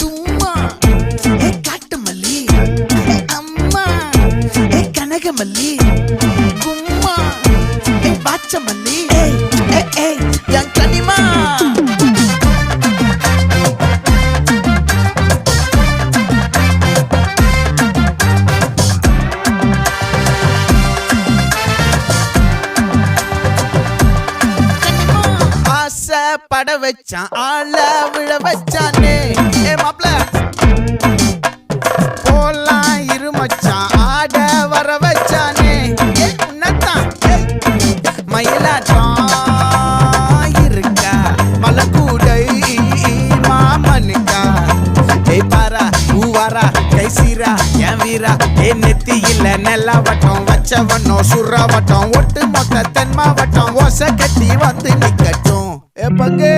தும்மா காட்டு மல்லி அம்மா கனகமல்லி கும்மா பாச்ச மல்லி என் கனிமா பட வச்சான் ஆள விழ வச்சானே மாப்ள போலாம் இருமச்சான் ஆட வர வச்சானே உன்னதான் மயிலாட்டம் இருக்கா மலக்கூடை மாமனுக்கா பாரா பூவாரா கைசீரா என் வீரா நெத்தி இல்ல நெல்லா வட்டம் வச்ச வண்ணம் சுறா வட்டம் ஒட்டு மொத்த தென் மாவட்டம் ஓசை கட்டி வந்து நிக்கட்டும் பங்கே